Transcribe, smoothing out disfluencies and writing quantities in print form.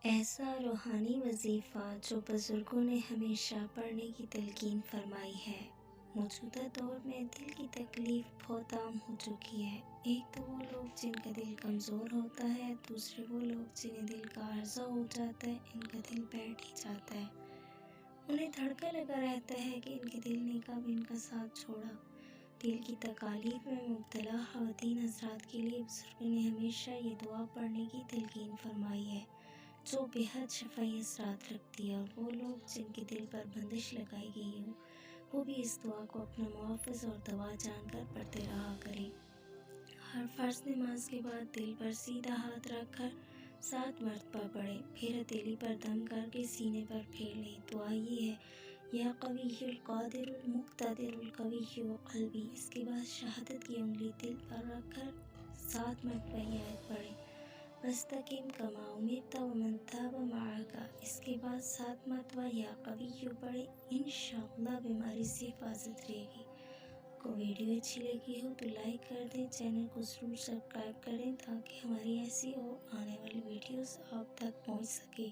ایسا روحانی وظیفہ جو بزرگوں نے ہمیشہ پڑھنے کی تلقین فرمائی ہے۔ موجودہ دور میں دل کی تکلیف بہت عام ہو چکی ہے۔ ایک تو وہ لوگ جن کا دل کمزور ہوتا ہے، دوسرے وہ لوگ جنہیں دل کا عارضہ ہو جاتا ہے، ان کا دل بیٹھ ہی جاتا ہے۔ انہیں دھڑکا لگا رہتا ہے کہ ان کے دل نے کب ان کا ساتھ چھوڑا۔ دل کی تکالیف میں مبتلا خواتین حضرات کے لیے بزرگوں نے ہمیشہ یہ دعا پڑھنے کی تلقین فرمائی ہے، جو بے حد شفائی اثرات رکھتی ہے، اور وہ لوگ جن کے دل پر بندش لگائی گئی ہو وہ بھی اس دعا کو اپنا محافظ اور دوا جان کر پڑھتے رہا کریں۔ ہر فرض نماز کے بعد دل پر سیدھا ہاتھ رکھ کر 7 مرتبہ پڑھیں، پھر ہتھیلی پر دم کر کے سینے پر پھیر لیں۔ دعا یہ ہے: یا قوی القادر المقتدر القوی قلبی۔ اس کے بعد شہادت کی انگلی دل پر رکھ کر 7 مرتبہ یہ آیت پڑھیں: وَاسْتَقِمْ كَمَا أُمِرْتَ وَمَنْ تَابَ مَعَكَ۔ اس کے بعد 7 مرتبہ یا قوی پڑھیں۔ انشاءاللہ بیماری سے حفاظت رہے گی۔ کو ویڈیو اچھی لگی ہو تو لائک کر دیں، چینل کو ضرور سبسکرائب کریں تاکہ ہماری ایسی اور آنے والی ویڈیوز آپ تک پہنچ سکے۔